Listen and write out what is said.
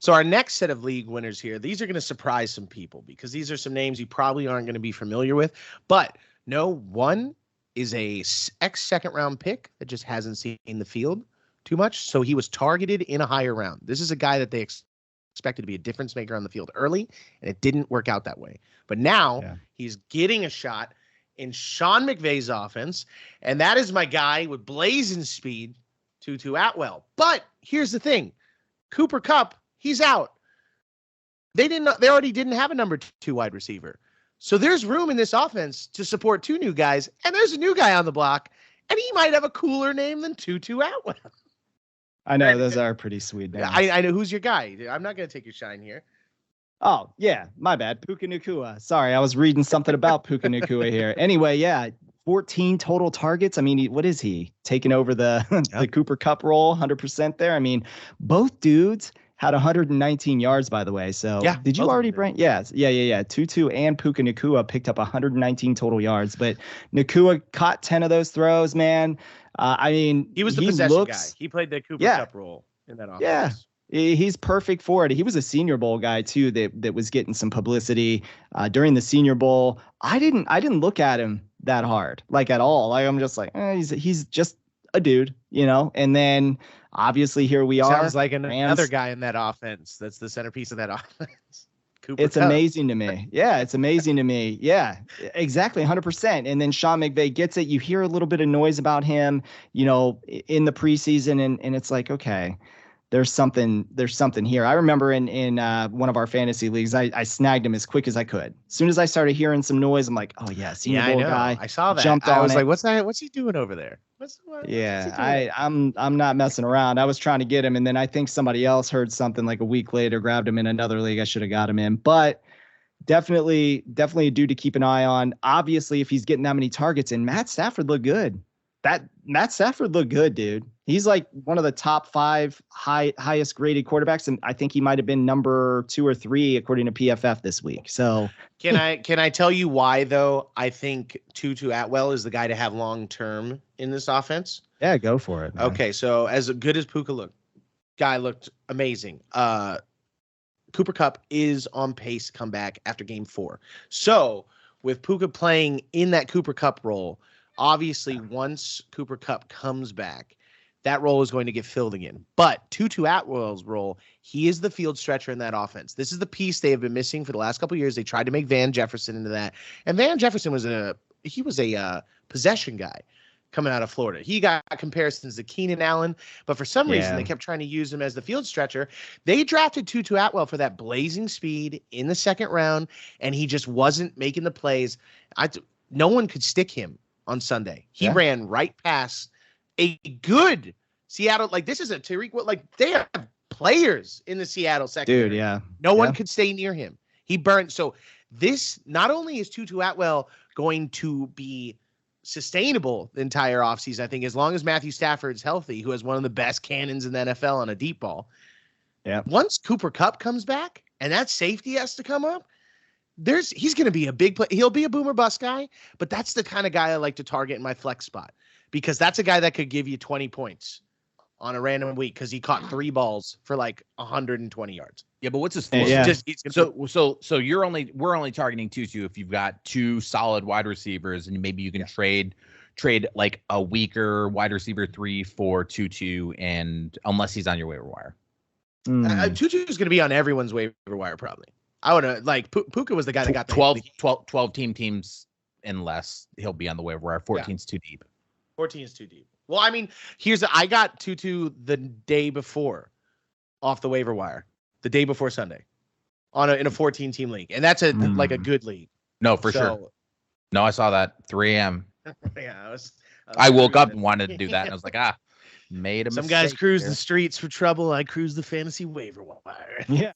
So our next set of league winners here, these are going to surprise some people because these are some names you probably aren't going to be familiar with. But no, one is a second round pick that just hasn't seen the field too much. So he was targeted in a higher round. This is a guy that they expected to be a difference maker on the field early, and it didn't work out that way. But now he's getting a shot in Sean McVay's offense, and that is my guy with blazing speed, Tutu Atwell. But here's the thing. Cooper Kupp, he's out. They already didn't have a number 2 wide receiver. So there's room in this offense to support 2 new guys, and there's a new guy on the block, and he might have a cooler name than Tutu Atwell. I know, those are pretty sweet names. I know. Who's your guy? I'm not going to take your shine here. Oh, yeah, my bad. Puka Nacua. Sorry, I was reading something about Puka Nacua here. Anyway, yeah, 14 total targets. I mean, what is he? Taking over the Cooper Kupp role, 100% there. I mean, both dudes had 119 yards, by the way. So did you already bring? Yeah. Tutu and Puka Nacua picked up 119 total yards, but Nacua caught 10 of those throws, man. I mean, he was the possession guy. He played the Cooper Kupp role in that offense. Yeah. He's perfect for it. He was a Senior Bowl guy too that was getting some publicity during the Senior Bowl. I didn't look at him that hard, like at all. Like I'm just like, he's just a dude, you know. And then obviously here we are. Sounds like another guy in that offense. That's the centerpiece of that offense. It's amazing to me. Yeah, it's amazing to me. Yeah, exactly, 100%. And then Sean McVay gets it. You hear a little bit of noise about him, you know, in the preseason, and it's like, okay, there's something here. I remember in one of our fantasy leagues, I snagged him as quick as I could. As soon as I started hearing some noise, I'm like, oh yeah, Senior Bowl guy. I saw that. I was like, what's that? What's he doing over there? I'm not messing around. I was trying to get him, and then I think somebody else heard something like a week later, grabbed him in another league. I should have got him in, but definitely a dude to keep an eye on. Obviously, if he's getting that many targets, and Matt Stafford looked good. Matt Stafford looked good, dude. He's like one of the top 5 highest graded quarterbacks, and I think he might have been number 2 or 3 according to PFF this week. So can I tell you why though? I think Tutu Atwell is the guy to have long term in this offense. Yeah, go for it, man. Okay, so as good as Puka looked, guy looked amazing. Cooper Kupp is on pace to come back after game 4. So with Puka playing in that Cooper Kupp role, obviously once Cooper Kupp comes back, that role is going to get filled again. But Tutu Atwell's role, he is the field stretcher in that offense. This is the piece they have been missing for the last couple of years. They tried to make Van Jefferson into that. And Van Jefferson was a possession guy coming out of Florida. He got comparisons to Keenan Allen, but for some reason they kept trying to use him as the field stretcher. They drafted Tutu Atwell for that blazing speed in the second round, and he just wasn't making the plays. No one could stick him on Sunday. He ran right past a good Seattle. Like, this is a Tariq. Like, they have players in the Seattle secondary. Dude, yeah. No one could stay near him. He burned. So this, not only is Tutu Atwell going to be sustainable the entire offseason, I think, as long as Matthew Stafford's healthy, who has one of the best cannons in the NFL on a deep ball. Yeah. Once Cooper Kupp comes back and that safety has to come up, he's going to be a big play. He'll be a boomer bust guy, but that's the kind of guy I like to target in my flex spot, because that's a guy that could give you 20 points on a random week because he caught 3 balls for like 120 yards. Yeah, but what's his floor? Yeah. So we're only targeting Tutu if you've got 2 solid wide receivers, and maybe you can trade like a weaker wide receiver 3 for Tutu, and unless he's on your waiver wire. Tutu is going to be on everyone's waiver wire probably. I would have like Puka was the guy that got 12 teams and less. He'll be on the waiver wire. 14's too deep. 14 is too deep. Well, I mean, I got Tutu the day before off the waiver wire, the day before Sunday, in a 14-team league, and that's like a good league. No, for sure. No, I saw that 3 a.m. Yeah, I woke up and wanted to do that, and I was like, made a mistake. Some guys cruise the streets for trouble. I cruise the fantasy waiver wire. Yeah.